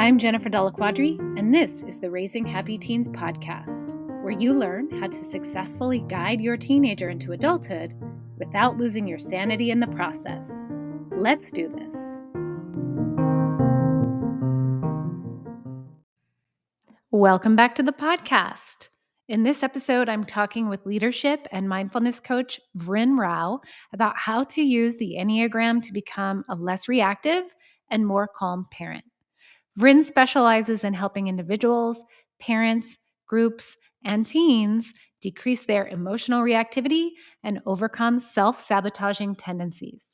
I'm Jennifer Della Quadri, and this is the Raising Happy Teens podcast, where you learn how to successfully guide your teenager into adulthood without losing your sanity in the process. Let's do this. Welcome back to the podcast. In this episode, I'm talking with leadership and mindfulness coach Vrin Rao about how to use the Enneagram to become a less reactive and more calm parent. Vrin specializes in helping individuals, parents, groups, and teens decrease their emotional reactivity and overcome self-sabotaging tendencies.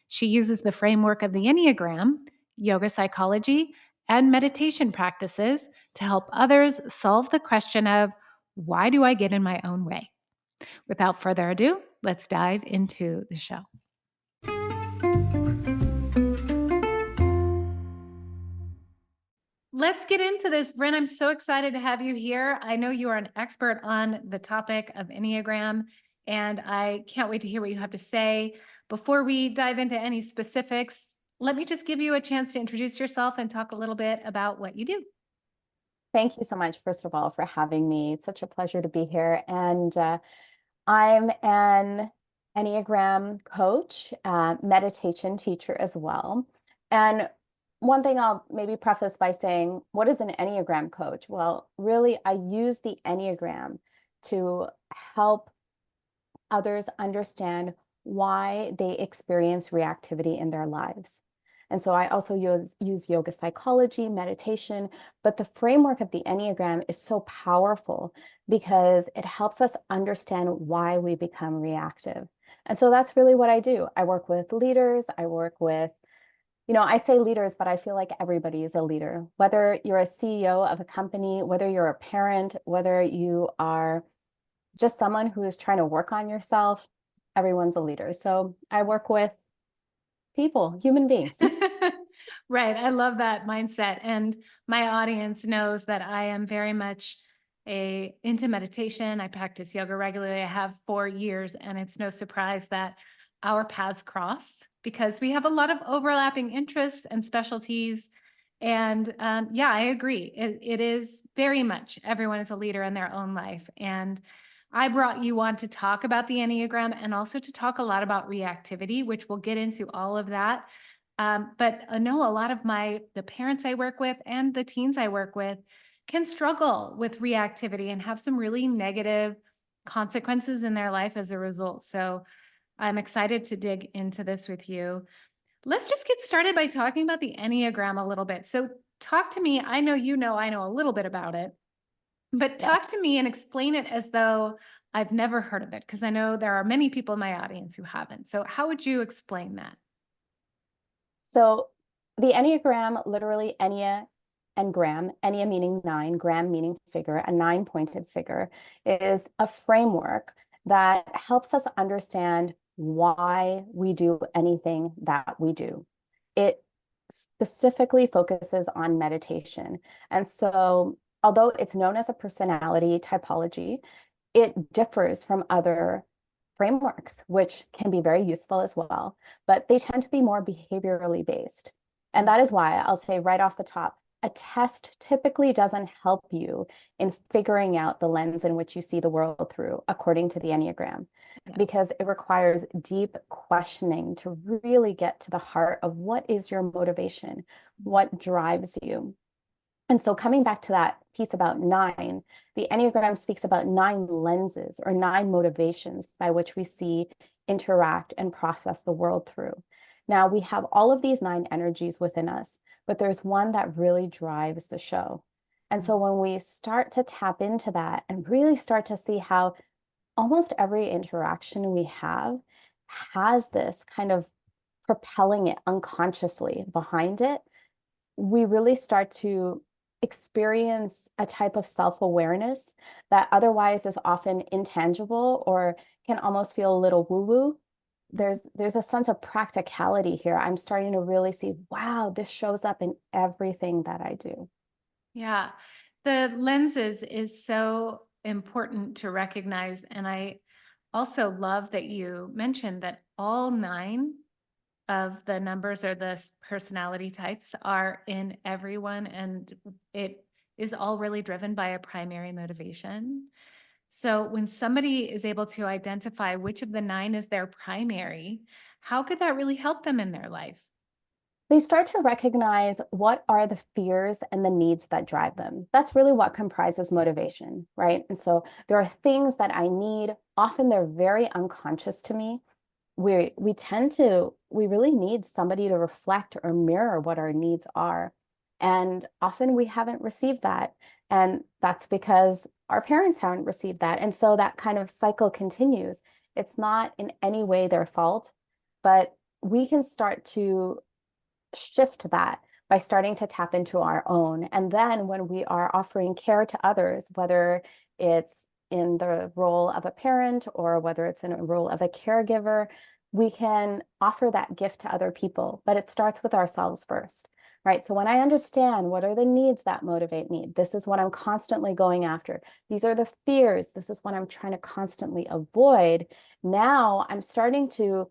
She uses the framework of the Enneagram, yoga psychology, and meditation practices to help others solve the question of, why do I get in my own way? Without further ado, let's dive into the show. Let's get into this. Vrin, I'm so excited to have you here. I know you are an expert on the topic of Enneagram, and I can't wait to hear what you have to say. Before we dive into any specifics, let me just give you a chance to introduce yourself and talk a little bit about what you do. Thank you so much, first of all, for having me. It's such a pleasure to be here. And I'm an Enneagram coach, meditation teacher as well. And one thing I'll maybe preface by saying, what is an Enneagram coach? Well, really, I use the Enneagram to help others understand why they experience reactivity in their lives. And so I also use yoga psychology, meditation, but the framework of the Enneagram is so powerful because it helps us understand why we become reactive. And so that's really what I do. I work with leaders, I work with, I say leaders, but I feel like everybody is a leader. Whether you're a CEO of a company, whether you're a parent, whether you are just someone who is trying to work on yourself, everyone's a leader. So I work with people, human beings. Right. I love that mindset. And my audience knows that I am very much into meditation. I practice yoga regularly. I have for years, and it's no surprise that our paths cross because we have a lot of overlapping interests and specialties. And yeah, I agree. It is very much everyone is a leader in their own life. And I brought you on to talk about the Enneagram and also to talk a lot about reactivity, which we'll get into all of that. But I know a lot of the parents I work with and the teens I work with can struggle with reactivity and have some really negative consequences in their life as a result. So I'm excited to dig into this with you. Let's just get started by talking about the Enneagram a little bit. So talk to me. I know a little bit about it, but talk Yes. to me and explain it as though I've never heard of it, because I know there are many people in my audience who haven't. So how would you explain that? So the Enneagram, literally Ennea and gram, Ennea meaning 9, gram meaning figure, a 9-pointed figure, is a framework that helps us understand why we do anything that we do. It specifically focuses on meditation. And so, although it's known as a personality typology, it differs from other frameworks, which can be very useful as well, but they tend to be more behaviorally based. And that is why I'll say right off the top, a test typically doesn't help you in figuring out the lens in which you see the world through, according to the Enneagram, because it requires deep questioning to really get to the heart of what is your motivation, what drives you. And so coming back to that piece about 9, the Enneagram speaks about 9 lenses or 9 motivations by which we see, interact, and process the world through. Now, we have all of these 9 energies within us, but there's one that really drives the show. And so when we start to tap into that and really start to see how almost every interaction we have has this kind of propelling it unconsciously behind it, we really start to experience a type of self-awareness that otherwise is often intangible or can almost feel a little woo-woo. There's a sense of practicality here. I'm starting to really see, wow, this shows up in everything that I do. Yeah, the lenses is so important to recognize. And I also love that you mentioned that all 9 of the numbers or the personality types are in everyone, and it is all really driven by a primary motivation. So when somebody is able to identify which of the nine is their primary, how could that really help them in their life? They start to recognize what are the fears and the needs that drive them. That's really what comprises motivation, right? And so there are things that I need. Often they're very unconscious to me. We really need somebody to reflect or mirror what our needs are. And often we haven't received that. And that's because our parents haven't received that. And so that kind of cycle continues. It's not in any way their fault, but we can start to shift that by starting to tap into our own. And then when we are offering care to others, whether it's in the role of a parent or whether it's in a role of a caregiver, we can offer that gift to other people, but it starts with ourselves first, right? So when I understand what are the needs that motivate me, this is what I'm constantly going after. These are the fears. This is what I'm trying to constantly avoid. Now I'm starting to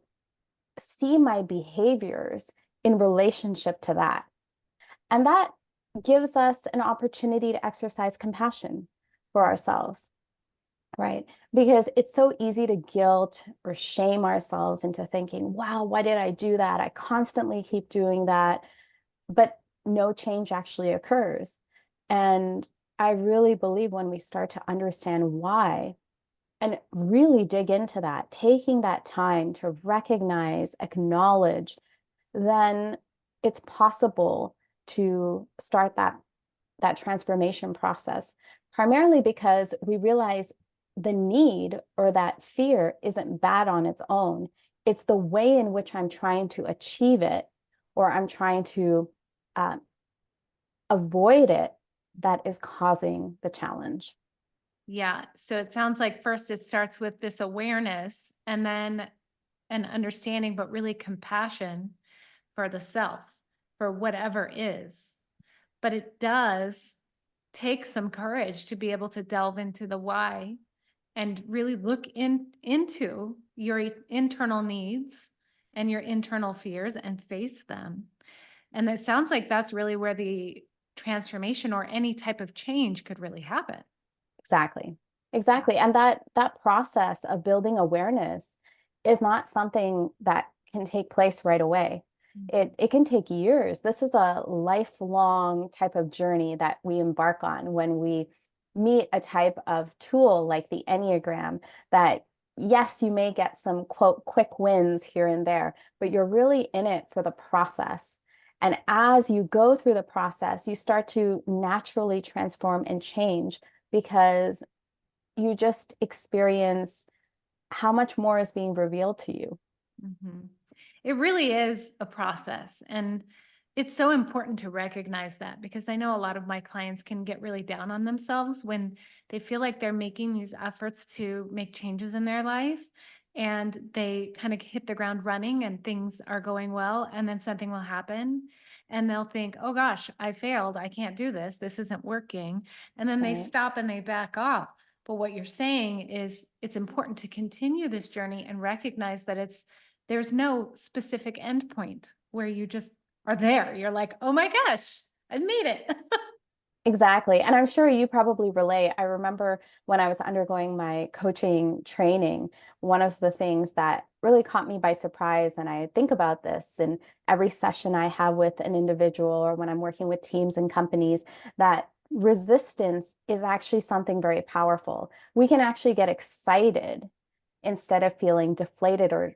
see my behaviors in relationship to that. And that gives us an opportunity to exercise compassion for ourselves, right? Because it's so easy to guilt or shame ourselves into thinking, wow, why did I do that? I constantly keep doing that, but no change actually occurs. And I really believe when we start to understand why and really dig into that, taking that time to recognize, acknowledge, then it's possible to start that transformation process, primarily because we realize the need or that fear isn't bad on its own. It's the way in which I'm trying to achieve it or I'm trying to uh, avoid it that is causing the challenge. Yeah. So it sounds like first it starts with this awareness and then an understanding, but really compassion for the self, for whatever is. But it does take some courage to be able to delve into the why and really look into your internal needs and your internal fears and face them. And it sounds like that's really where the transformation or any type of change could really happen. Exactly. Exactly. And that process of building awareness is not something that can take place right away. It can take years. This is a lifelong type of journey that we embark on when we meet a type of tool like the Enneagram that yes, you may get some quote quick wins here and there, but you're really in it for the process. And as you go through the process, you start to naturally transform and change because you just experience how much more is being revealed to you. Mhm. It really is a process. And it's so important to recognize that because I know a lot of my clients can get really down on themselves when they feel like they're making these efforts to make changes in their life and they kind of hit the ground running and things are going well. And then something will happen and they'll think, oh gosh, I failed. I can't do this. This isn't working. And then they Right. stop and they back off. But what you're saying is it's important to continue this journey and recognize that there's no specific endpoint where you just are there. You're like, oh my gosh, I made it. Exactly. And I'm sure you probably relate. I remember when I was undergoing my coaching training, one of the things that really caught me by surprise, and I think about this in every session I have with an individual or when I'm working with teams and companies, that resistance is actually something very powerful. We can actually get excited instead of feeling deflated or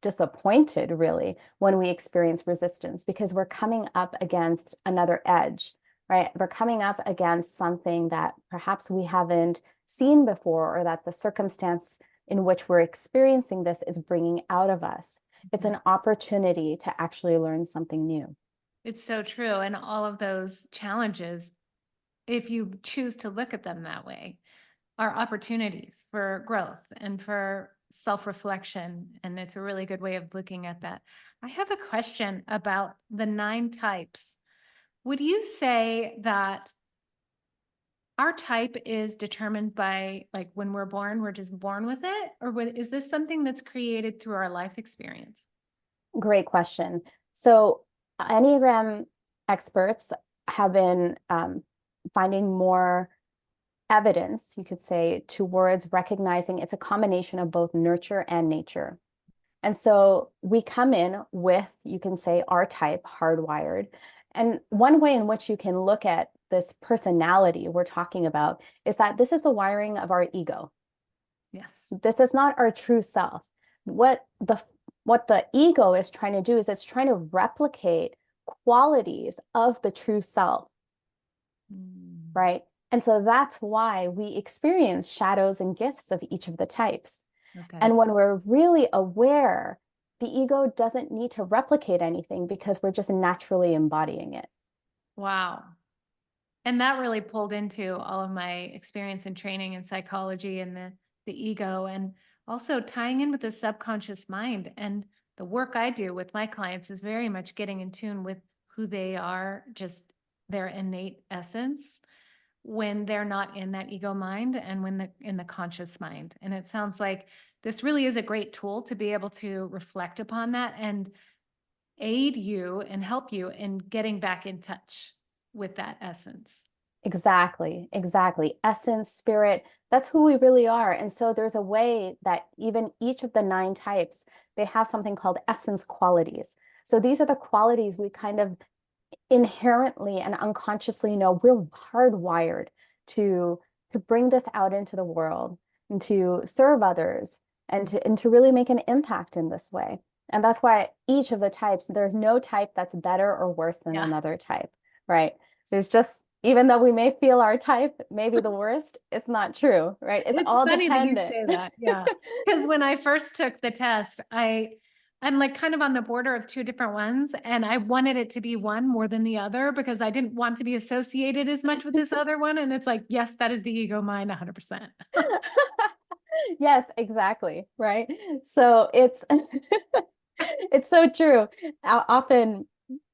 disappointed, really, when we experience resistance because we're coming up against another edge, right? We're coming up against something that perhaps we haven't seen before or that the circumstance in which we're experiencing this is bringing out of us. It's an opportunity to actually learn something new. It's so true. And all of those challenges, if you choose to look at them that way, are opportunities for growth and for self reflection. And it's a really good way of looking at that. I have a question about the nine types. Would you say that our type is determined by like when we're born, we're just born with it? Or is this something that's created through our life experience? Great question. So Enneagram experts have been finding more evidence, you could say, towards recognizing it's a combination of both nurture and nature. And so we come in with, you can say, our type hardwired. And one way in which you can look at this personality we're talking about is that this is the wiring of our ego. Yes. This is not our true self. What the ego is trying to do is it's trying to replicate qualities of the true self, right? And so that's why we experience shadows and gifts of each of the types. Okay. And when we're really aware, the ego doesn't need to replicate anything because we're just naturally embodying it. Wow. And that really pulled into all of my experience and training in psychology and the ego, and also tying in with the subconscious mind. And the work I do with my clients is very much getting in tune with who they are, just their innate essence, when they're not in that ego mind and when in the conscious mind. And it sounds like this really is a great tool to be able to reflect upon that and aid you and help you in getting back in touch with that essence. Exactly, exactly. Essence, spirit, that's who we really are. And so there's a way that even each of the 9 types, they have something called essence qualities. So these are the qualities we kind of inherently and unconsciously know we're hardwired to bring this out into the world and to serve others and to really make an impact in this way. And that's why each of the types, there's no type that's better or worse than Yeah. another type, right? There's just, even though we may feel our type may be the worst, it's not true, right? It's all funny that you dependent. say that. Yeah. Because when I first took the test, I'm like kind of on the border of 2 different ones, and I wanted it to be one more than the other because I didn't want to be associated as much with this other one. And it's like, yes, that is the ego mind 100%. Yes, exactly, right? So it's it's so true. Often,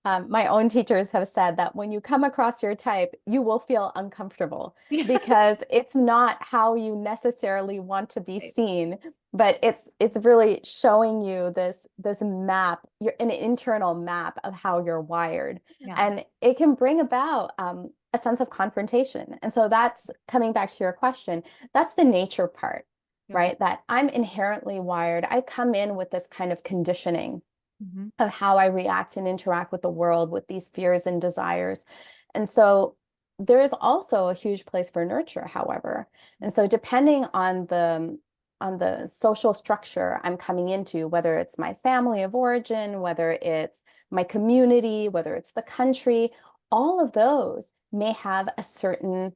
my own teachers have said that when you come across your type, you will feel uncomfortable Yeah. because it's not how you necessarily want to be seen, but it's really showing you this map, an internal map of how you're wired, Yeah. and it can bring about a sense of confrontation. And so that's coming back to your question. That's the nature part, Okay. right? That I'm inherently wired. I come in with this kind of conditioning Mhm. of how I react and interact with the world with these fears and desires. And so there is also a huge place for nurture, however. And so depending on the social structure I'm coming into, whether it's my family of origin, whether it's my community, whether it's the country, all of those may have a certain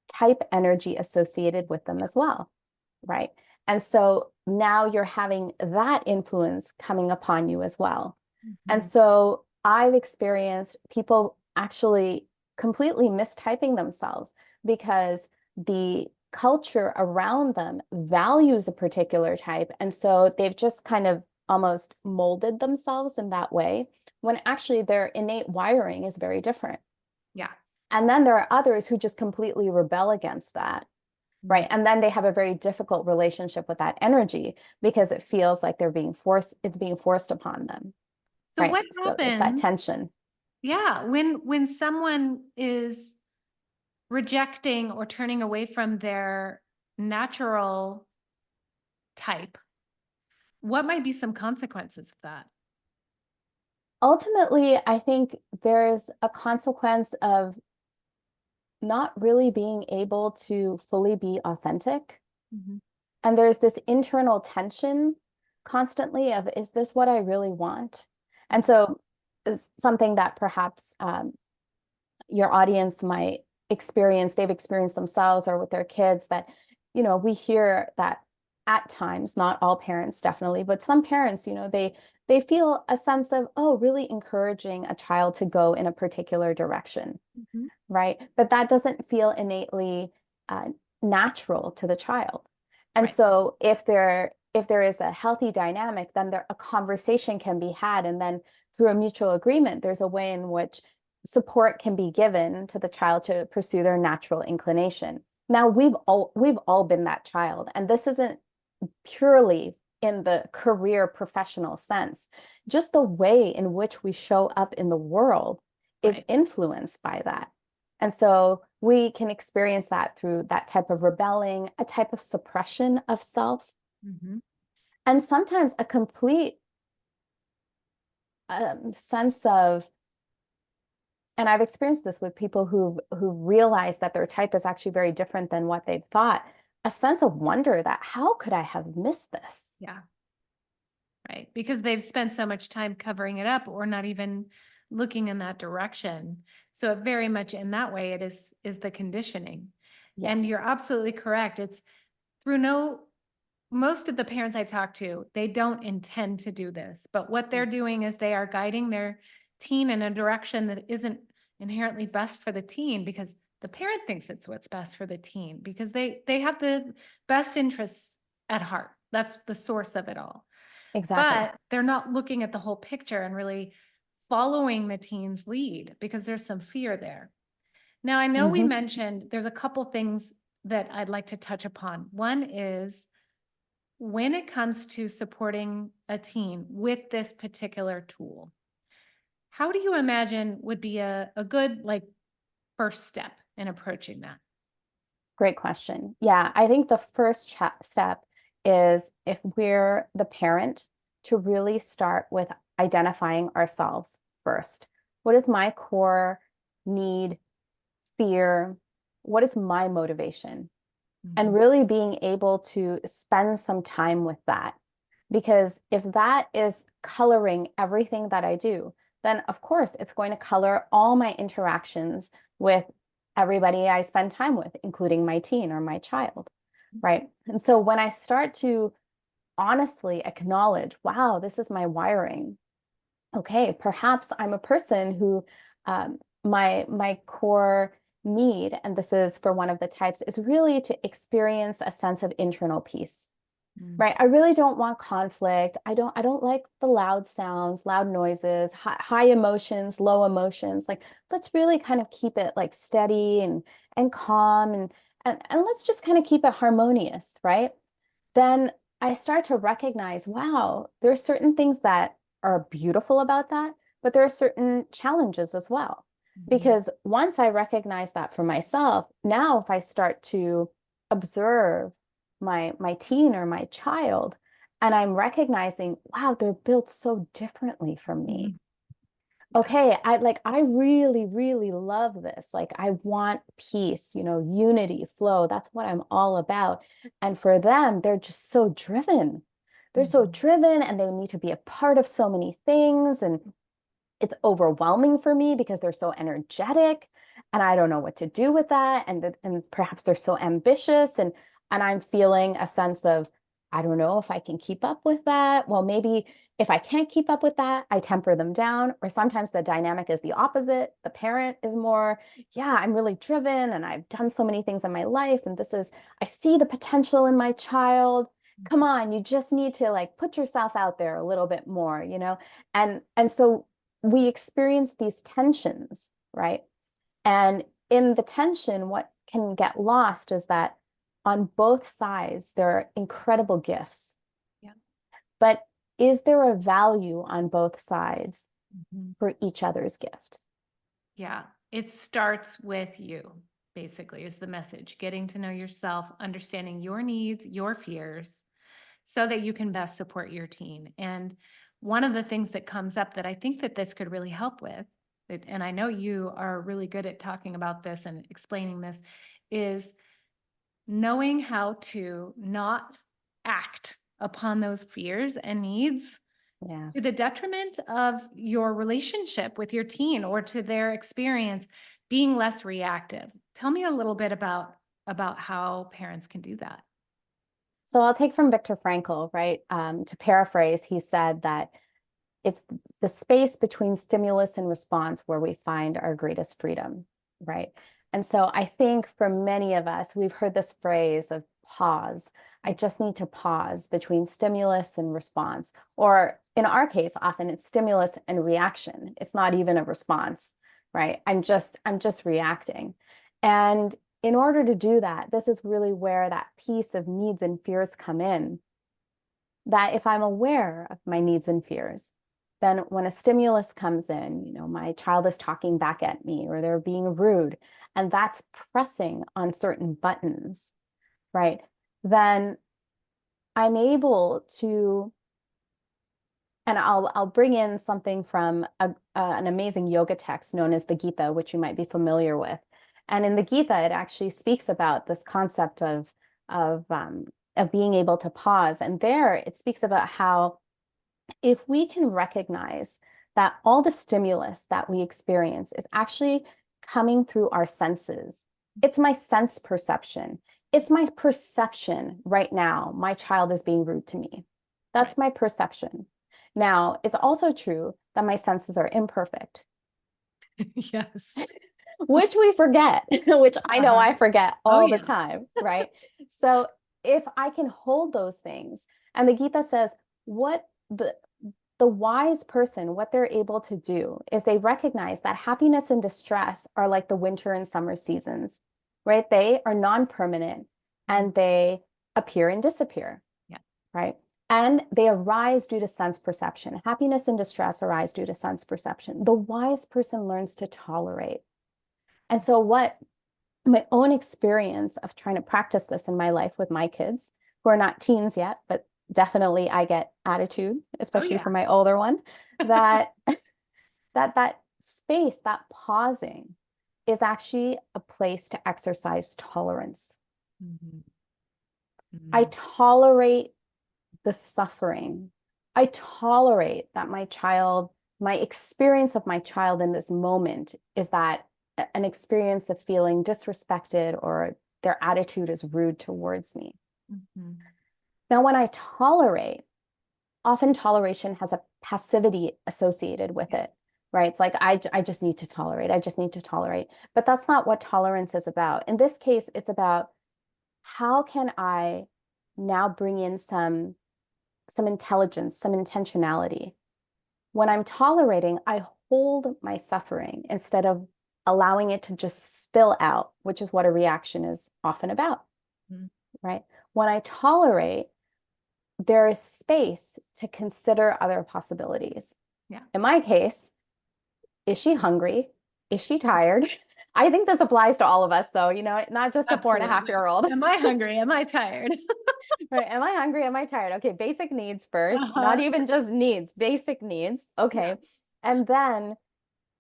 type energy associated with them as well, right? And so now you're having that influence coming upon you as well. And Mhm. so I've experienced people actually completely mistyping themselves because the culture around them values a particular type. And so they've just kind of almost molded themselves in that way, when actually their innate wiring is very different. Yeah. And then there are others who just completely rebel against that, right? And then they have a very difficult relationship with that energy because it feels like it's being forced upon them, So right? what So there's that happens? tension. Yeah, when someone is rejecting or turning away from their natural type, what might be some consequences of that? Ultimately, I think there's a consequence of not really being able to fully be authentic. Mhm. And there's this internal tension constantly of, is this what I really want? And so is something that perhaps your audience might experience, they've experienced themselves or with their kids, that, we hear that at times, not all parents definitely, but some parents, they feel a sense of, oh, really encouraging a child to go in a particular direction, Mhm. right? But that doesn't feel innately uh, natural to the child. And Right. so if there is a healthy dynamic, then a conversation can be had, and then through a mutual agreement, there's a way in which support can be given to the child to pursue their natural inclination. Now, we've all been that child, and this isn't purely in the career professional sense. Just the way in which we show up in the world is Right. influenced by that. And so we can experience that through that type of rebelling, a type of suppression of self, Mm-hmm. and sometimes a complete sense of, and I've experienced this with people who realize that their type is actually very different than what they've thought, a sense of wonder that how could I have missed this? Yeah. Right. Because they've spent so much time covering it up or not even looking in that direction. So it very much in that way, it is the conditioning. And Yes. you're absolutely correct. It's through most of the parents I talk to, they don't intend to do this, but what they're doing is they are guiding their teen in a direction that isn't inherently best for the teen because the parent thinks it's what's best for the teen because they have the best interests at heart. That's the source of it all. Exactly. But they're not looking at the whole picture and really following the teen's lead because there's some fear there. Now, I know we Hmm. mentioned there's a couple things that I'd like to touch upon. One is when it comes to supporting a teen with this particular tool, how do you imagine would be a good like first step in approaching that? Great question. Yeah, I think the first step is, if we're the parent, to really start with identifying ourselves first. What is my core need, fear? What is my motivation? And Mhm. really being able to spend some time with that. Because if that is coloring everything that I do, then of course it's going to color all my interactions with everybody I spend time with, including my teen or my child, right? And so when I start to honestly acknowledge, wow, this is my wiring. Okay, perhaps I'm a person who my core need, and this is for one of the types, is really to experience a sense of internal peace. Mm. Right. I really don't want conflict. I don't like the loud sounds, loud noises, high emotions, low emotions. Like, let's really kind of keep it like steady and calm, and let's just kind of keep it harmonious, right? Then I start to recognize, wow, there are certain things that are beautiful about that, but there are certain challenges as well. Mhm. Because once I recognize that for myself, now if I start to observe my teen or my child, and I'm recognizing, wow, they're built so differently from me. Mhm. Yeah. Okay, I really, really love this. Like, I want peace, unity, flow. That's what I'm all about. And for them, they're just so driven. They're so Mhm. driven, and they need to be a part of so many things. And it's overwhelming for me because they're so energetic, and I don't know what to do with that. And perhaps they're so ambitious, and I'm feeling a sense of, I don't know if I can keep up with that. Well, maybe if I can't keep up with that, I temper them down. Or sometimes the dynamic is the opposite. The parent is more, yeah, I'm really driven and I've done so many things in my life, and I see the potential in my child. Come on, you just need to like put yourself out there a little bit more, and so we experience these tensions, right? And in the tension, what can get lost is that on both sides, there are incredible gifts. Yeah. But is there a value on both sides Mhm. for each other's gift? Yeah. It starts with you, basically, is the message. Getting to know yourself, understanding your needs, your fears, so that you can best support your teen. And one of the things that comes up that I think that this could really help with, and I know you are really good at talking about this and explaining this, is knowing how to not act upon those fears and needs Yeah. to the detriment of your relationship with your teen or to their experience, being less reactive. Tell me a little bit about how parents can do that. So I'll take from Viktor Frankl, right? To paraphrase, he said that it's the space between stimulus and response where we find our greatest freedom, right? And so I think for many of us, we've heard this phrase of pause. I just need to pause between stimulus and response. Or in our case, often it's stimulus and reaction. It's not even a response, right? I'm just reacting. And in order to do that, this is really where that piece of needs and fears come in. that if I'm aware of my needs and fears, then when a stimulus comes in, my child is talking back at me or they're being rude, and that's pressing on certain buttons, right? Then I'm able to, and I'll bring in something from an amazing yoga text known as the Gita, which you might be familiar with. And in the Gita, it actually speaks about this concept of um, of being able to pause. And there it speaks about how if we can recognize that all the stimulus that we experience is actually coming through our senses, it's my sense perception. It's my perception right now, my child is being rude to me. Right. That's my perception. Now, it's also true that my senses are imperfect, Yes. which we forget, which I know Uh-huh. I forget Oh, all the yeah. time, right? So if I can hold those things, and the Gita says, what the wise person, what they're able to do is they recognize that happiness and distress are like the winter and summer seasons, right? They are non-permanent Mm. and they appear and disappear, Yeah. right? And they arise due to sense perception. Happiness and distress arise due to sense perception. The wise person learns to tolerate. And so, what my own experience of trying to practice this in my life with my kids, who are not teens yet, but definitely I get attitude, Oh, especially yeah. for my older one, that that space, that pausing is actually a place to exercise tolerance. Mhm. I Mhm. tolerate the suffering. I tolerate that my experience of my child in this moment is that an experience of feeling disrespected or their attitude is rude towards me. Mhm. Now, when I tolerate, often toleration has a passivity associated with Yeah. it, right? It's like, I just need to tolerate. I just need to tolerate. But that's not what tolerance is about. In this case, it's about how can I now bring in some intelligence, some intentionality. When I'm tolerating, I hold my suffering instead of allowing it to just spill out, which is what a reaction is often about, Mhm. right? When I tolerate, there is space to consider other possibilities. Yeah. In my case, is she hungry? Is she tired? I think this applies to all of us, though, not just a 4.5 Absolutely. year old. Am I hungry? Am I tired? Right. Am I hungry? Am I tired? Okay, basic needs first, not Uh-huh. even just needs, basic needs. Yeah. Okay. And then,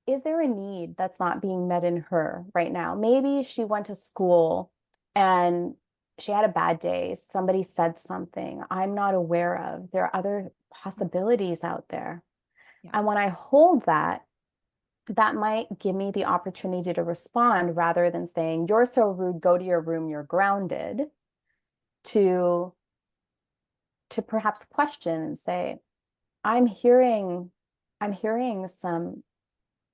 is there a need that's not being met in her right now? Maybe she went to school and she had a bad day. Somebody said something I'm not aware of. There are other possibilities out there. Yeah. And when I hold that, that might give me the opportunity to respond rather than saying, "You're so rude, go to your room, you're grounded," to perhaps question and say, I'm hearing I'm hearing some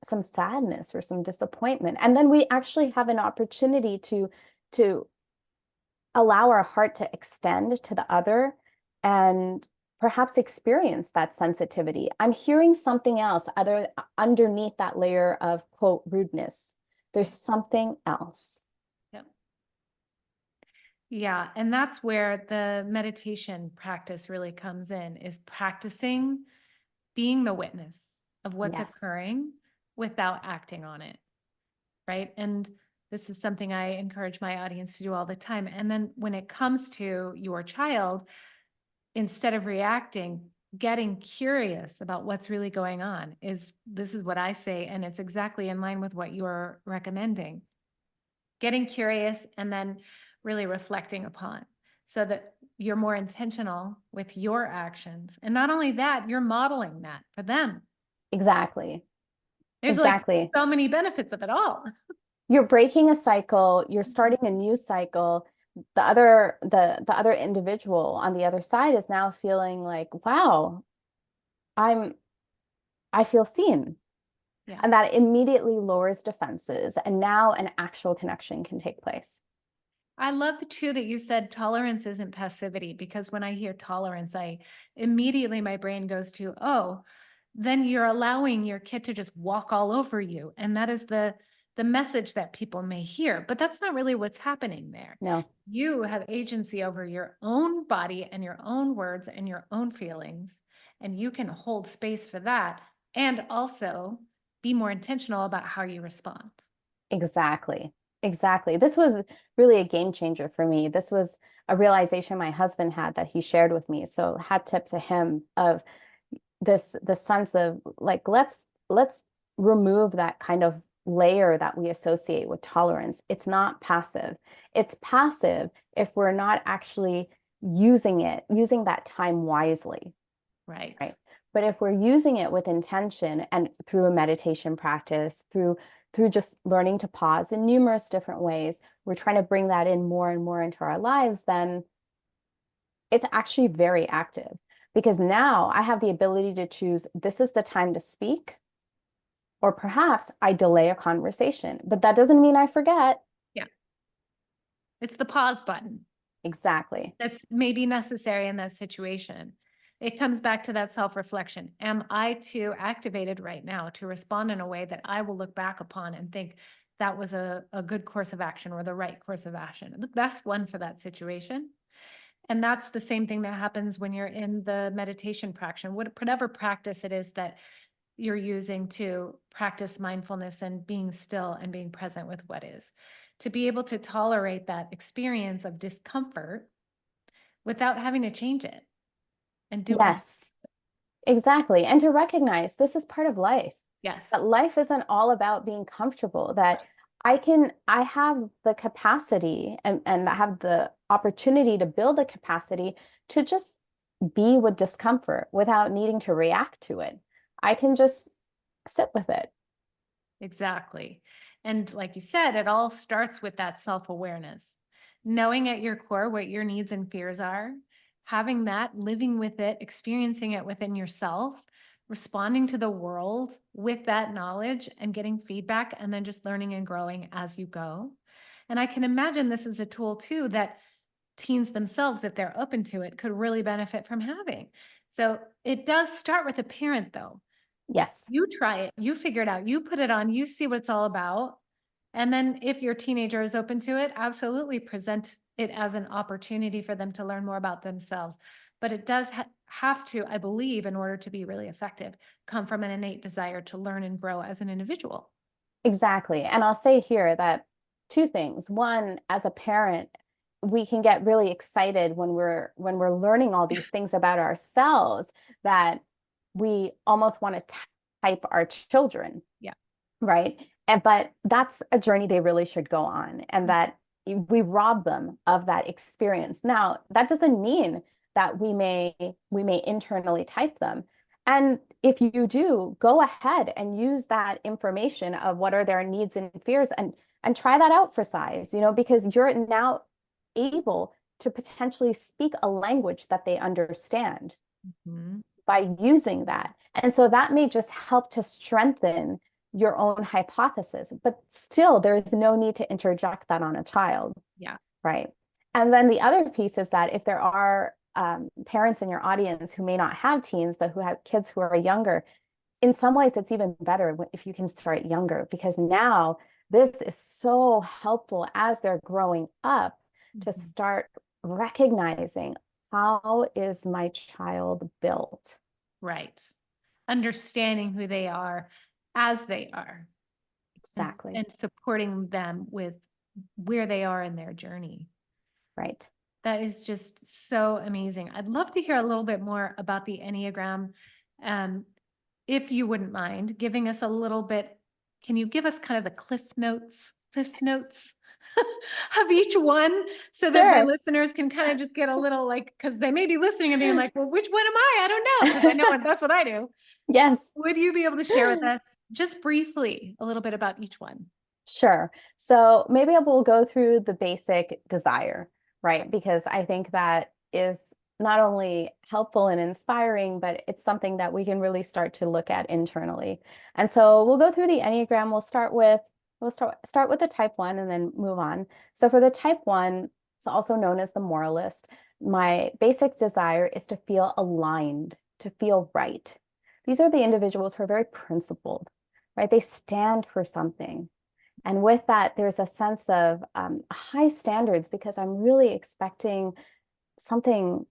sadness or some disappointment. And then we actually have an opportunity to allow our heart to extend to the other and perhaps experience that sensitivity. I'm hearing something else other underneath that layer of quote rudeness. There's something else. Yeah. Yeah. And that's where the meditation practice really comes in, is practicing being the witness of what's Yes, occurring without acting on it. Right. And this is something I encourage my audience to do all the time. And then when it comes to your child, instead of reacting, getting curious about what's really going on is, this is what I say. And it's exactly in line with what you're recommending. Getting curious and then really reflecting upon, so that you're more intentional with your actions. And not only that, you're modeling that for them. exactly. There's like Exactly. so many benefits of it all. You're breaking a cycle, you're Mhm. starting a new cycle. The other individual on the other side is now feeling like, wow, I'm I feel seen. Yeah. And that immediately lowers defenses. And now an actual connection can take place. I love the too that you said tolerance isn't passivity, because when I hear tolerance, I immediately, my brain goes to, oh, then you're allowing your kid to just walk all over you. And that is the the message that people may hear, but that's not really what's happening there. No, You have agency over your own body and your own words and your own feelings, and you can hold space for that and also be more intentional about how you respond. exactly. Exactly. This was really a game changer for me. This was a realization my husband had that he shared with me. So hat tip to him of the sense of like, let's remove that kind of layer that we associate with tolerance. It's not passive. It's passive if we're not actually using that time wisely, Right. right? But if we're using it with intention and through a meditation practice, through just learning to pause in numerous different ways, we're trying to bring that in more and more into our lives, then it's actually very active because now I have the ability to choose this is the time to speak, or perhaps I delay a conversation, but that doesn't mean I forget. Yeah. It's the pause button Exactly. that's maybe necessary in that situation. It comes back to that self-reflection. Am I too activated right now to respond in a way that I will look back upon and think that was a good course of action or the right course of action, the best one for that situation? And that's the same thing that happens when you're in the meditation practice, whatever practice it is that you're using to practice mindfulness and being still and being present with what is. To be able to tolerate that experience of discomfort without having to change it and do anything. Yes, exactly. And to recognize this is part of life, that Yes. life isn't all about being comfortable, that I have the capacity and I have the opportunity to build the capacity to just be with discomfort without needing to react to it. I can just sit with it. Exactly. And like you said, it all starts with that self-awareness, knowing at your core what your needs and fears are, having that, living with it, experiencing it within yourself, responding to the world with that knowledge and getting feedback, and then just learning and growing as you go. And I can imagine this is a tool too that teens themselves, if they're open to it, could really benefit from having. So it does start with a parent though. Yes, You try it, you figure it out, you put it on, you see what it's all about. And then if your teenager is open to it, absolutely present it as an opportunity for them to learn more about themselves. But it does have to, I believe, in order to be really effective, come from an innate desire to learn and grow as an individual. exactly. And I'll say here that two things. One, as a parent, we can get really excited when we're learning all these things about ourselves that we almost want to type our children, Yeah. right? And but that's a journey they really should go on, and that we rob them of that experience. Now, that doesn't mean that we may internally type them. And if you do, go ahead and use that information of what are their needs and fears and try that out for size, because you're now able to potentially speak a language that they understand Mhm. by using that. And so that may just help to strengthen your own hypothesis, but still there is no need to interject that on a child, Yeah. right? And then the other piece is that if there are parents in your audience who may not have teens, but who have kids who are younger, in some ways it's even better if you can start younger, because now this is so helpful as they're growing up to Mhm. start recognizing how is my child built. Right. Understanding who they are as they are Exactly. and supporting them with where they are in their journey. Right. That is just so amazing. I'd love to hear a little bit more about the Enneagram. Um, if you wouldn't mind giving us a little bit, can you give us kind of the Cliff's notes of each one so that my Sure. listeners can kind of just get a little like, because they may be listening and being like, well, which one am I? I don't know, because I know that's what I do. Yes. Would you be able to share with us just briefly a little bit about each one? Sure. So maybe I will go through the basic desire, right? Because I think that is not only helpful and inspiring, but it's something that we can really start to look at internally. And so we'll go through the Enneagram. We'll start with the type 1 and then move on. So for the type 1, it's also known as the moralist. My basic desire is to feel aligned, to feel right. These are the individuals who are very principled, right? They stand for something. And with that, there's a sense of high standards because I'm really expecting something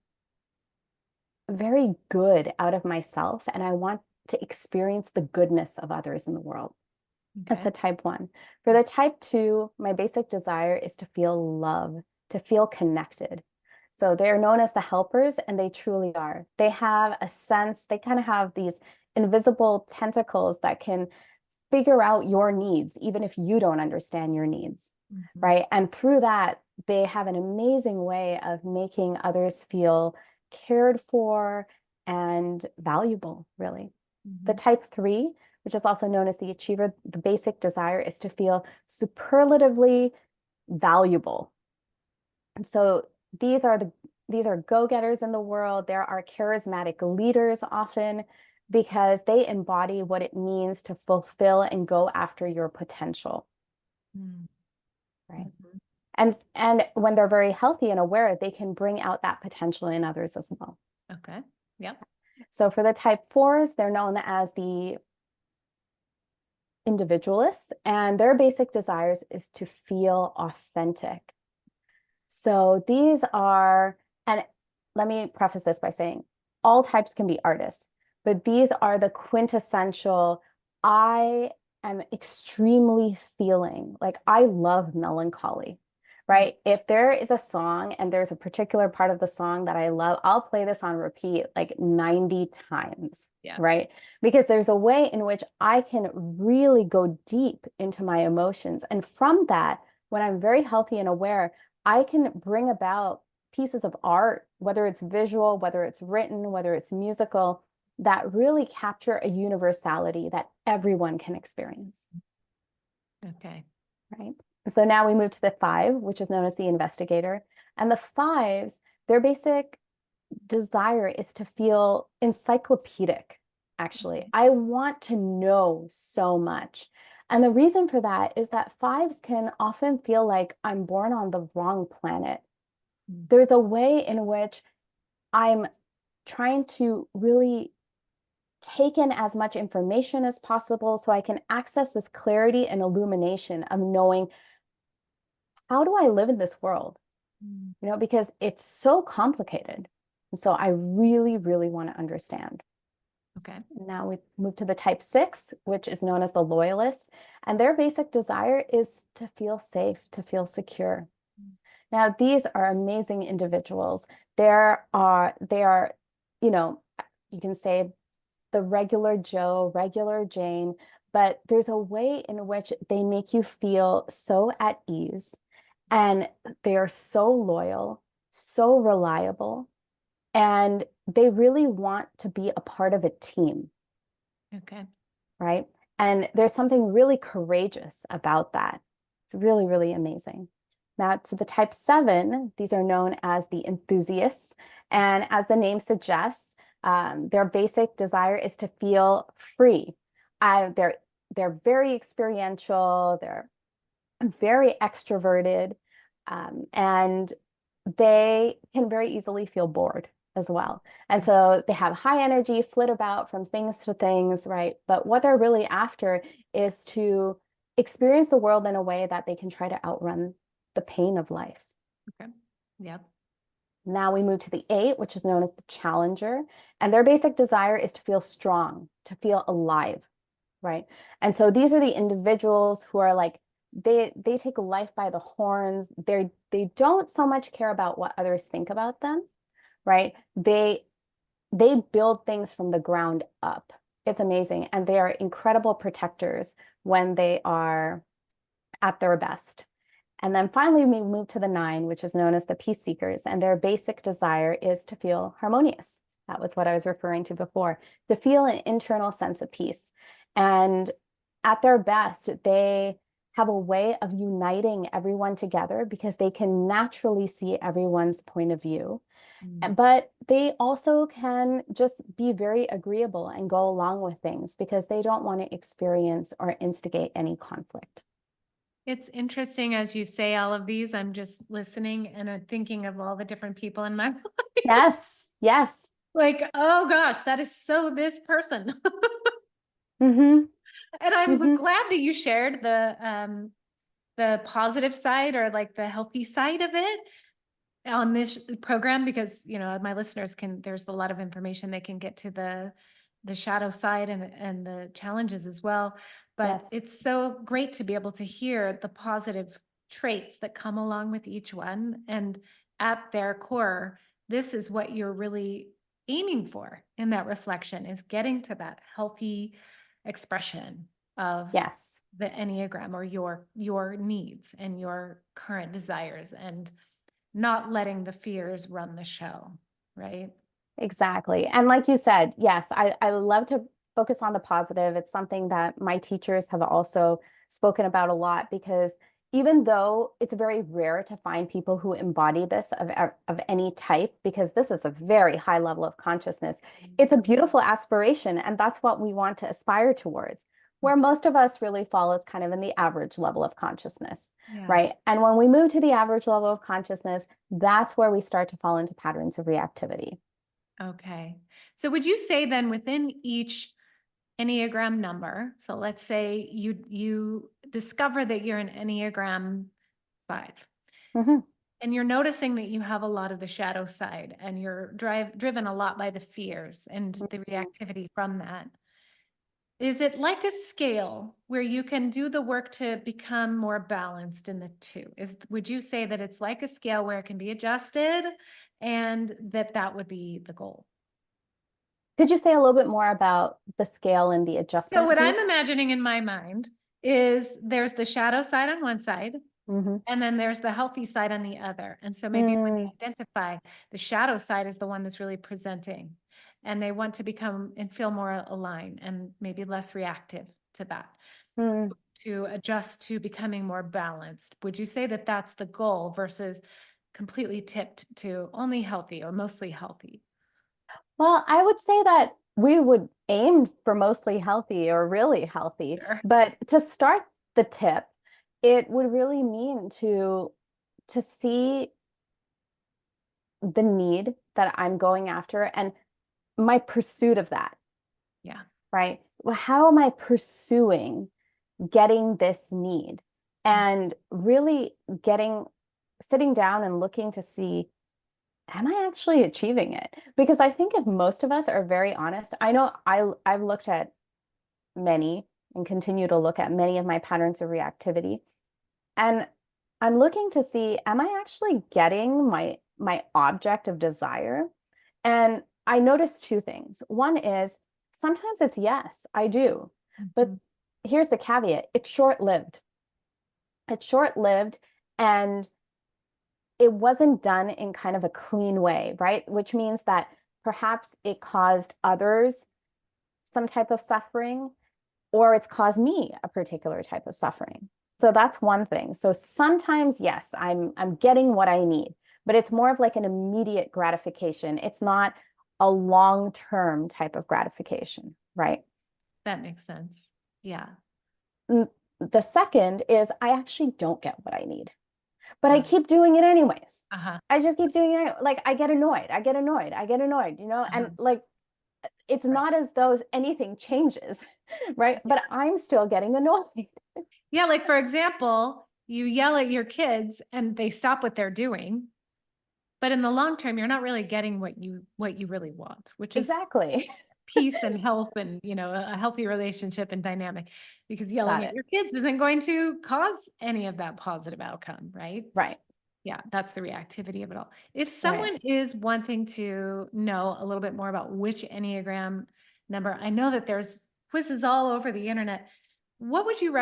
very good out of myself, and I want to experience the goodness of others in the world. That's Okay. the type 1. For the type 2, my basic desire is to feel love, to feel connected. So they're known as the helpers, and they truly are. They have a sense, they kind of have these invisible tentacles that can figure out your needs, even if you don't understand your needs, right? And through that, they have an amazing way of making others feel cared for and valuable, really. The type 3, which is also known as the achiever, the basic desire is to feel superlatively valuable. And so these are go-getters in the world. There are charismatic leaders often because they embody what it means to fulfill and go after your potential, right? And when they're very healthy and aware, they can bring out that potential in others as well. Okay. Yep. So for the type 4s, they're known as the individualists, and their basic desires is to feel authentic. So these are, and let me preface this by saying all types can be artists, but these are the quintessential, I am extremely feeling, like I love melancholy, right? If there is a song and there's a particular part of the song that I love, I'll play this on repeat like 90 times, Yeah. right? Because there's a way in which I can really go deep into my emotions. And from that, when I'm very healthy and aware, I can bring about pieces of art, whether it's visual, whether it's written, whether it's musical, that really capture a universality that everyone can experience. Okay. Right. So now we move to the 5, which is known as the investigator. And the 5s, their basic desire is to feel encyclopedic, actually. I want to know so much. And the reason for that is that 5s can often feel like I'm born on the wrong planet. There's a way in which I'm trying to really take in as much information as possible so I can access this clarity and illumination of knowing, how do I live in this world? You know, because it's so complicated. And so I really, really want to understand. Okay. Now we move to the type 6, which is known as the loyalist. And their basic desire is to feel safe, to feel secure. Now, these are amazing individuals. They are, you know, you can say the regular Joe, regular Jane, but there's a way in which they make you feel so at ease, and they are so loyal, so reliable, and they really want to be a part of a team. Okay. Right? And there's something really courageous about that. It's really, really amazing. Now, to the type 7, these are known as the enthusiasts. And as the name suggests, their basic desire is to feel free. They're very experiential, they're very extroverted, and they can very easily feel bored as well. And so they have high energy, flit about from things to things, right? But what they're really after is to experience the world in a way that they can try to outrun the pain of life. Okay. Yep. Now we move to the 8, which is known as the challenger. And their basic desire is to feel strong, to feel alive, right? And so these are the individuals who are like, they take life by the horns. They don't so much care about what others think about them, right? They build things from the ground up. It's amazing. And they are incredible protectors when they are at their best. And then finally, we move to the 9, which is known as the peace seekers. And their basic desire is to feel harmonious. That was what I was referring to before, to feel an internal sense of peace. And at their best, they have a way of uniting everyone together because they can naturally see everyone's point of view. But they also can just be very agreeable and go along with things because they don't want to experience or instigate any conflict. It's interesting as you say all of these, I'm just listening and thinking of all the different people in my life. Yes, yes. Like, oh gosh, that is so this person. Mm-hmm. And I'm Mm-hmm. glad that you shared the positive side or like the healthy side of it on this program, because, you know, my listeners can, there's a lot of information they can get to the shadow side and the challenges as well. But Yes. it's so great to be able to hear the positive traits that come along with each one. And at their core, this is what you're really aiming for in that reflection, is getting to that healthy expression of Yes. the Enneagram, or your needs and your current desires, and not letting the fears run the show, right? Exactly. And like you said, yes, I love to focus on the positive. It's something that my teachers have also spoken about a lot, because even though it's very rare to find people who embody this of any type, because this is a very high level of consciousness, it's a beautiful aspiration. And that's what we want to aspire towards, where most of us really fall is kind of in the average level of consciousness, Yeah. right? And when we move to the average level of consciousness, that's where we start to fall into patterns of reactivity. Okay. So would you say then, within each Enneagram number, so let's say you discover that you're an Enneagram 5, Mhm. and you're noticing that you have a lot of the shadow side, and you're driven a lot by the fears and the Mhm. reactivity from that. Is it like a scale where you can do the work to become more balanced in the two? Would you say that it's like a scale where it can be adjusted, and that would be the goal? Could you say a little bit more about the scale and the So adjustment what I'm piece? imagining in my mind is there's the shadow side on one side, Hmm. and then there's the healthy side on the other. And so maybe when Mm, they identify, the shadow side is the one that's really presenting, and they want to become and feel more aligned and maybe less reactive to that, mm. to adjust to becoming more balanced. Would you say that that's the goal versus completely tipped to only healthy or mostly healthy? Well, I would say that we would aim for mostly healthy or really healthy, Sure. but to start the tip, it would really mean to see the need that I'm going after and my pursuit of that, Yeah. right? Well, how am I pursuing getting this need? And really sitting down and looking to see, am I actually achieving it? Because I think if most of us are very honest, I know I've looked at many and continue to look at many of my patterns of reactivity. And I'm looking to see, am I actually getting my object of desire? And I noticed two things. One is sometimes it's yes, I do. But Mhm. here's the caveat, it's short-lived. It's short-lived, and it wasn't done in kind of a clean way, right? Which means that perhaps it caused others some type of suffering, or it's caused me a particular type of suffering. So that's one thing. So sometimes, yes, I'm getting what I need, but it's more of like an immediate gratification. It's not a long-term type of gratification, right? That makes sense. Yeah. The second is I actually don't get what I need, but I Uh, keep doing it anyways. uh-huh. I just keep doing it. Like I get annoyed. I get annoyed. I get annoyed, Uh-huh. and like it's Right. not as though anything changes, right? But I'm still getting annoyed. Yeah, like for example, you yell at your kids and they stop what they're doing, but in the long term, you're not really getting what you really want, which is Exactly. peace and health, and a healthy relationship and dynamic, because Got yelling at it. your kids isn't going to cause any of that positive outcome, right? Right. Yeah, that's the reactivity of it all. If Right. someone is wanting to know a little bit more about which Enneagram number, I know that there's quizzes all over the internet. Where do you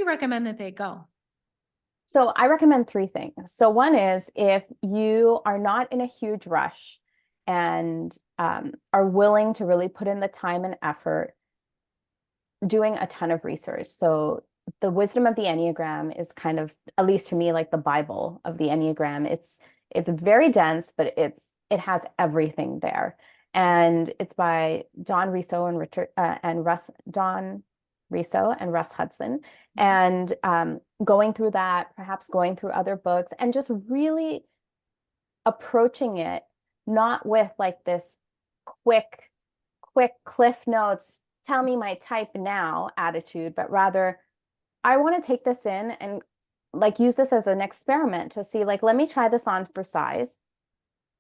recommend that they go? So I recommend three things. So one is if you are not in a huge rush and are willing to really put in the time and effort doing a ton of research. So the wisdom of the Enneagram is kind of, at least to me, like the Bible of the Enneagram. It's very dense, but it has everything there. And it's by Don Riso and Richard and Russ Don Riso and Russ Hudson. Mhm. And going through that, perhaps going through other books, and just really approaching it not with like this quick cliff notes, tell me my type now attitude, but rather I want to take this in and like use this as an experiment to see, like, let me try this on for size.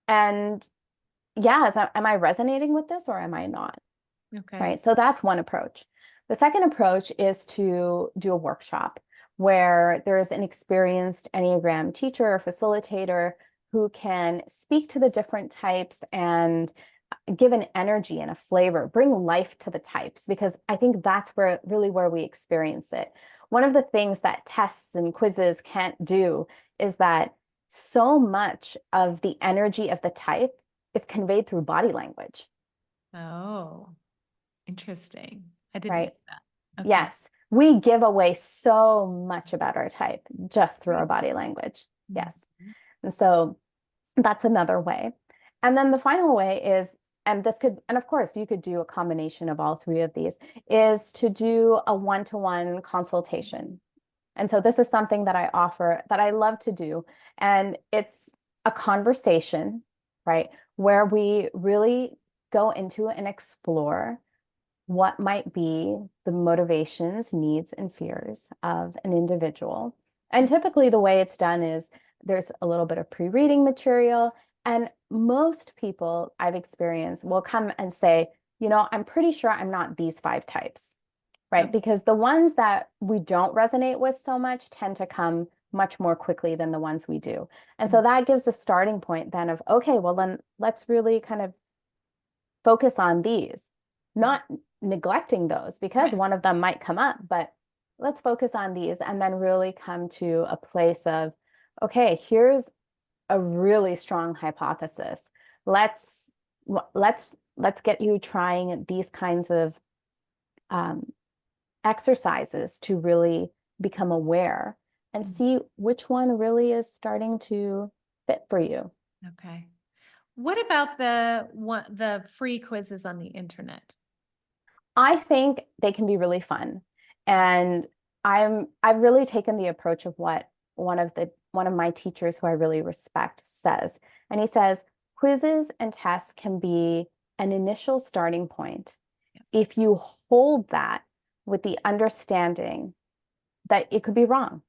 And yeah, am I resonating with this or am I not? Okay. Right. So that's one approach. The second approach is to do a workshop where there's an experienced Enneagram teacher or facilitator who can speak to the different types and give an energy and a flavor, bring life to the types, because I think that's where really where we experience it. One of the things that tests and quizzes can't do is that so much of the energy of the type is conveyed through body language. Oh, interesting. I didn't know Right? that. Okay. Yes. We give away so much about our type just through our Really? body language. Yes. Mhm. And so that's another way. And then the final way is, and this could, and of course, you could do a combination of all three of these, is to do a one-to-one consultation. And so this is something that I offer that I love to do. And it's a conversation, right, where we really go into and explore what might be the motivations, needs, and fears of an individual. And typically, the way it's done is there's a little bit of pre-reading material, and most people I've experienced will come and say, I'm pretty sure I'm not these 5 types, right? Okay. Because the ones that we don't resonate with so much tend to come much more quickly than the ones we do. And so that gives a starting point then of, okay, well, then let's really kind of focus on these, not neglecting those because Right. one of them might come up, but let's focus on these and then really come to a place of, okay, here's a really strong hypothesis. Let's let's get you trying these kinds of um, exercises to really become aware and Mhm. see which one really is starting to fit for you. Okay. What about the free quizzes on the internet? I think they can be really fun. And I've really taken the approach of what one of my teachers who I really respect says. And he says quizzes and tests can be an initial starting point Yeah. if you hold that with the understanding that it could be wrong.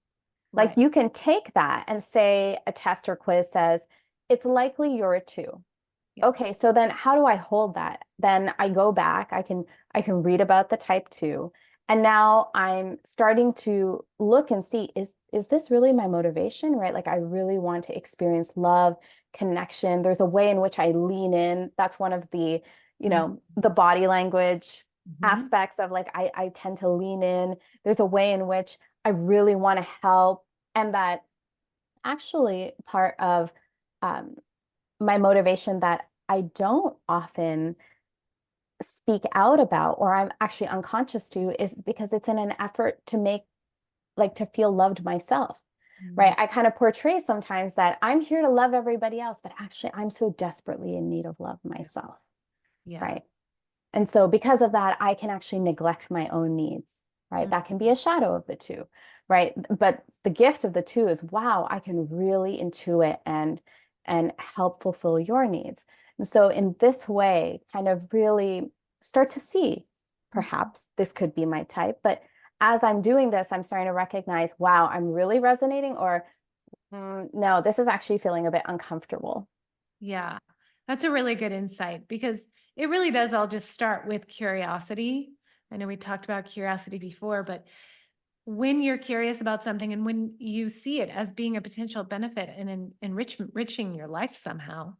Like Right. you can take that and say a test or quiz says it's likely you're a 2. Yeah. Okay, so then how do I hold that? Then I go back, I can read about the type 2. And now I'm starting to look and see, is this really my motivation, right? Like I really want to experience love, connection. There's a way in which I lean in. That's one of the body language Mm-hmm. aspects of like I tend to lean in. There's a way in which I really want to help. And that actually part of um, my motivation that I don't often speak out about or I'm actually unconscious to is because it's in an effort to make like to feel loved myself, Mm-hmm. right? I kind of portray sometimes that I'm here to love everybody else, but actually I'm so desperately in need of love Yeah. myself, Yeah. right? And so because of that, I can actually neglect my own needs, right? That can be a shadow of the two, right? But the gift of the two is, wow, I can really intuit and help fulfill your needs. And so in this way, kind of really start to see, Mhm. perhaps this could be my type. But as I'm doing this, I'm starting to recognize, wow, I'm really resonating, or no, this is actually feeling a bit uncomfortable. Yeah. That's a really good insight because it really does all just start with curiosity. I know we talked about curiosity before, but when you're curious about something and when you see it as being a potential benefit and enriching your life somehow,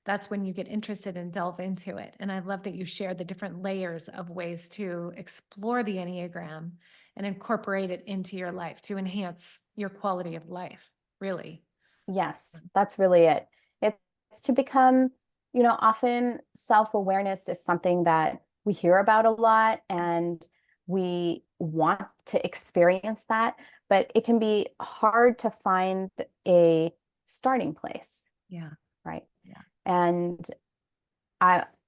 that's when you get interested and delve into it. And I love that you shared the different layers of ways to explore the Enneagram and incorporate it into your life to enhance your quality of life, really. Yes, that's really it. It's to become, often self-awareness is something that we hear about a lot and we want to experience that, but it can be hard to find a starting place, Yeah. right? Yeah. And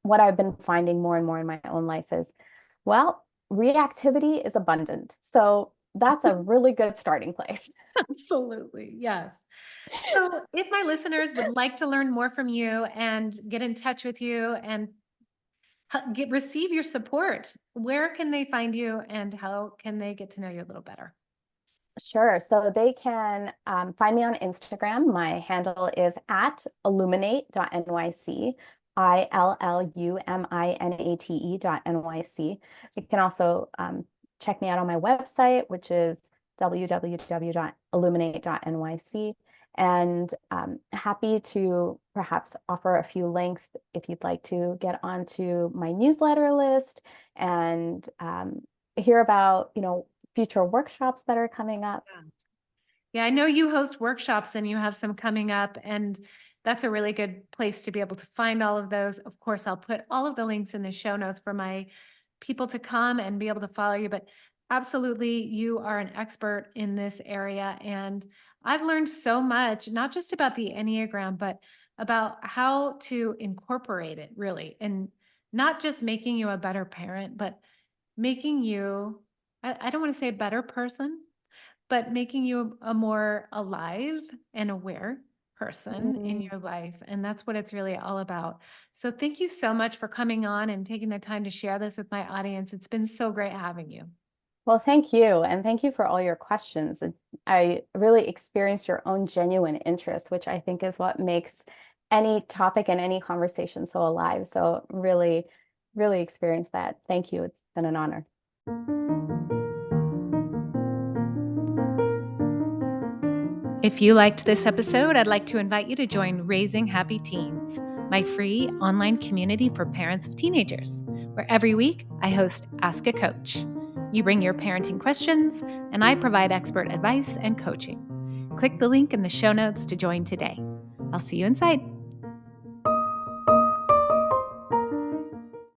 what I've been finding more and more in my own life is, well, reactivity is abundant. So that's a really good starting place. Absolutely. Yes. So, if my listeners would like to learn more from you and get in touch with you and receive your support, where can they find you and how can they get to know you a little better? Sure. So they can find me on Instagram. My handle is at illuminate.nyc, ILLUMINATE.NYC. You can also check me out on my website, which is www.illuminate.nyc. And happy to perhaps offer a few links if you'd like to get onto my newsletter list and hear about, future workshops that are coming up. Yeah, I know you host workshops and you have some coming up, and that's a really good place to be able to find all of those. Of course, I'll put all of the links in the show notes for my people to come and be able to follow you. But absolutely, you are an expert in this area. And I've learned so much, not just about the Enneagram, but about how to incorporate it really, and not just making you a better parent, but making you, I don't want to say a better person, but making you a more alive and aware person in Mm. your life. And that's what it's really all about. So thank you so much for coming on and taking the time to share this with my audience. It's been so great having you. Well, thank you. And thank you for all your questions. I really experienced your own genuine interest, which I think is what makes any topic and any conversation so alive. So really, really experienced that. Thank you. It's been an honor. If you liked this episode, I'd like to invite you to join Raising Happy Teens, my free online community for parents of teenagers, where every week I host Ask a Coach. You bring your parenting questions, and I provide expert advice and coaching. Click the link in the show notes to join today. I'll see you inside.